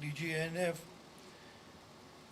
DG ANF,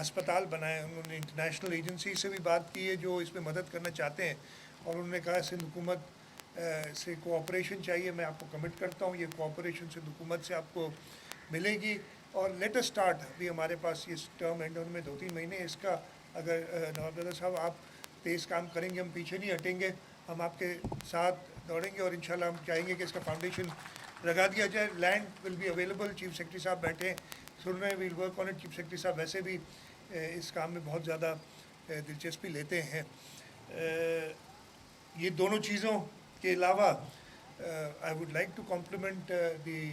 ہسپتال بنائے. انہوں نے انٹرنیشنل ایجنسی سے بھی بات کی ہے جو اس میں مدد کرنا چاہتے ہیں, اور انہوں نے کہا سندھ حکومت سے کوآپریشن چاہیے. میں آپ کو کمٹ کرتا ہوں یہ کوآپریشن سندھ حکومت سے آپ کو ملے گی. اور لیٹسٹ اسٹارٹ ابھی ہمارے پاس اس ٹرم اینڈ میں 2-3 مہینے اس کا, اگر نواب زادہ صاحب آپ تیز کام کریں گے, ہم پیچھے نہیں ہٹیں گے, ہم آپ کے ساتھ دوڑیں گے, اور انشاءاللہ ہم چاہیں گے کہ اس کا فاؤنڈیشن لگا دیا جائے. Land will be available. Chief secretary صاحب بیٹھے سن رہے ہیں, we'll work on it. Chief secretary صاحب ویسے بھی اس کام میں بہت زیادہ دلچسپی لیتے ہیں. یہ دونوں چیزوں کے علاوہ I would like to compliment the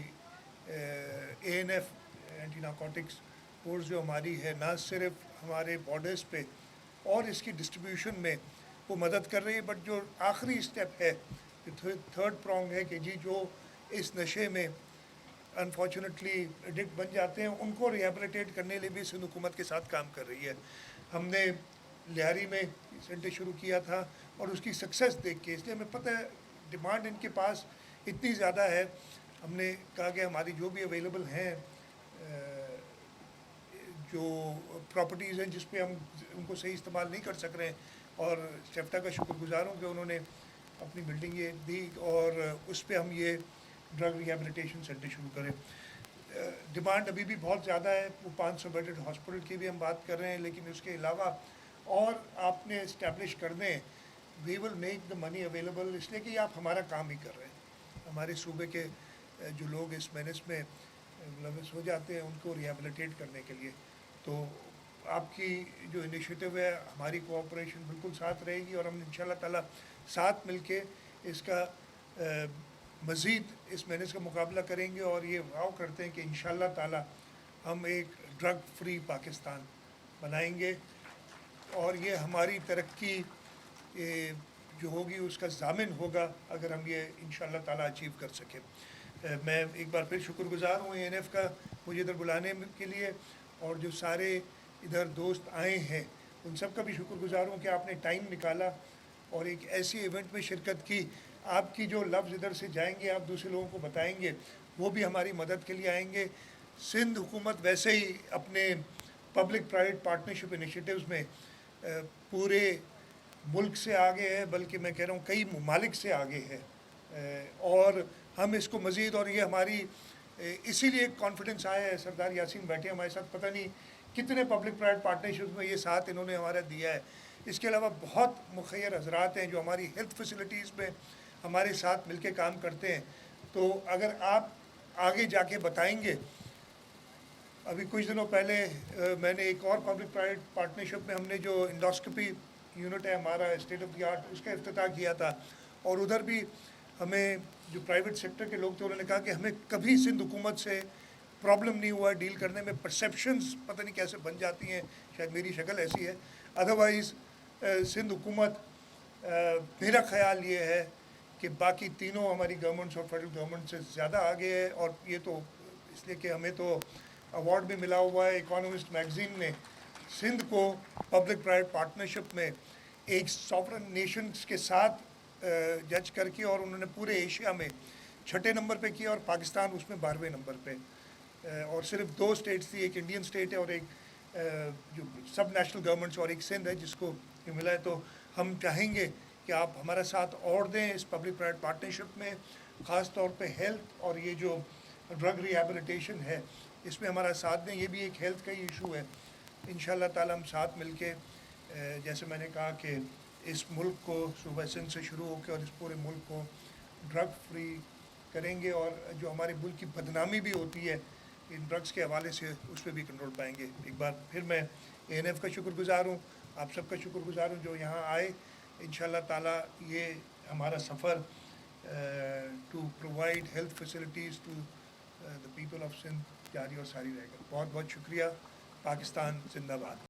ANF anti narcotics force جو ہماری ہے, نہ صرف ہمارے بارڈرز پہ اور اس کی ڈسٹریبیوشن میں وہ مدد کر رہی ہے, بٹ جو آخری اسٹیپ ہے, جو تھرڈ پرونگ ہے کہ جی جو اس نشے میں انفارچونیٹلی ایڈکٹ بن جاتے ہیں ان کو ریہیبلیٹیٹ کرنے لیے بھی سندھ حکومت کے ساتھ کام کر رہی ہے. ہم نے لہاری میں سینٹر شروع کیا تھا اور اس کی سکسیس دیکھ کے, اس لیے ہمیں پتہ ہے ڈیمانڈ ان کے پاس اتنی زیادہ ہے, ہم نے کہا کہ ہماری جو بھی اویلیبل ہیں جو پراپرٹیز ہیں جس پہ ہم ان کو صحیح استعمال نہیں کر سک رہے ہیں, اور سیفٹا کا شکر گزار ہوں کہ انہوں نے اپنی بلڈنگ یہ دی اور اس پہ ہم یہ ڈرگ ریہیبلیٹیشن سینٹر شروع کریں. ڈیمانڈ ابھی بھی بہت زیادہ ہے. وہ 500 بیڈڈ ہاسپٹل کی بھی ہم بات کر رہے ہیں, لیکن اس کے علاوہ اور آپ نے اسٹیبلش کر دیں, وی will make the money available. اس لیے کہ آپ ہمارا کام ہی کر رہے ہیں. ہمارے صوبے کے جو لوگ اس مینس میں ملوث ہو جاتے ہیں ان کو ریہیبلیٹیٹ کرنے کے لیے, تو آپ کی جو انیشیٹو ہے ہماری کوآپریشن بالکل ساتھ رہے گی, اور ہم ان شاء اللہ تعالیٰ ساتھ مل کے اس کا مزید اس مینس کا مقابلہ کریں گے, اور یہ واؤ کرتے ہیں کہ ان شاء اللہ تعالیٰ ہم ایک ڈرگ فری پاکستان بنائیں گے, اور یہ ہماری ترقی جو ہوگی اس کا ضامن ہوگا اگر ہم یہ ان شاء اللہ تعالیٰ اچیو کر سکیں. میں ایک بار پھر شکر گزار ہوں ANF کا مجھے ادھر بلانے کے لیے, اور جو سارے ادھر دوست آئے ہیں ان سب کا بھی شکر گزار ہوں کہ آپ نے ٹائم نکالا اور ایک ایسی ایونٹ میں شرکت کی. آپ کی جو لفظ ادھر سے جائیں گے آپ دوسرے لوگوں کو بتائیں گے, وہ بھی ہماری مدد کے لیے آئیں گے. سندھ حکومت ویسے ہی اپنے پبلک پرائیویٹ پارٹنرشپ انیشیٹوز میں پورے ملک سے آگے ہے, بلکہ میں کہہ رہا ہوں کئی ممالک سے آگے ہے, اور ہم اس کو مزید, اور یہ ہماری اسی لیے ایک کانفیڈنس آیا ہے. سردار یاسین بیٹھے ہمارے ساتھ, پتہ نہیں کتنے پبلک پرائیویٹ پارٹنرشپ میں یہ ساتھ انہوں نے ہمارا دیا ہے. اس کے علاوہ بہت مخیر حضرات ہیں جو ہماری ہیلتھ فیسلٹیز میں ہمارے ساتھ مل کے کام کرتے ہیں. تو اگر آپ آگے جا کے بتائیں گے, ابھی کچھ دنوں پہلے میں نے ایک اور پبلک پرائیویٹ پارٹنرشپ میں ہم نے جو انڈوسکوپی یونٹ ہے ہمارا اسٹیٹ آف دی آرٹ, اس کا افتتاح کیا تھا, اور ادھر بھی ہمیں جو پرائیویٹ سیکٹر کے لوگ تھے انہوں نے کہا کہ ہمیں کبھی سندھ حکومت سے پرابلم نہیں ہوا ڈیل کرنے میں. پرسیپشنز پتہ نہیں کیسے بن جاتی ہیں, شاید میری شکل ایسی ہے, ادروائز سندھ حکومت میرا خیال یہ ہے کہ باقی تینوں ہماری گورنمنٹس اور فیڈرل گورنمنٹ سے زیادہ آگے ہے. اور یہ تو اس لیے کہ ہمیں تو ایوارڈ بھی ملا ہوا ہے. اکانومسٹ میگزین نے سندھ کو پبلک پرائیویٹ پارٹنرشپ میں ایک سافرن نیشنز کے ساتھ جج کر کے, اور انہوں نے پورے ایشیا میں 6 نمبر پہ کیا, اور پاکستان اس میں 12ویں نمبر پہ, اور صرف 2 اسٹیٹس تھی, ایک انڈین اسٹیٹ ہے اور ایک جو سب نیشنل گورنمنٹس, اور ایک سندھ ہے جس کو یہ ملا ہے. تو ہم چاہیں گے کہ آپ ہمارا ساتھ اور دیں اس پبلک پرائیویٹ پارٹنرشپ میں, خاص طور پہ ہیلتھ اور یہ جو ڈرگ ریہیبلیٹیشن ہے اس میں ہمارا ساتھ دیں. یہ بھی ایک ہیلتھ کا ہی ایشو ہے. ان شاء اللہ تعالیٰ ہم ساتھ مل کے, جیسے میں نے کہا کہ اس ملک کو صوبہ سندھ سے شروع ہو کے اور اس پورے ملک کو ڈرگ فری کریں گے, اور جو ہمارے ملک کی بدنامی بھی ہوتی ہے ان ڈرگس کے حوالے سے اس پہ بھی کنٹرول پائیں گے. ایک بار پھر میں ANF کا شکر گزار ہوں, آپ سب کا شکر گزار ہوں جو یہاں آئے. ان شاء اللہ تعالیٰ یہ ہمارا سفر to provide health facilities to the people of Sindh جاری اور ساری رہے گا. بہت بہت شکریہ. پاکستان زندہ باد.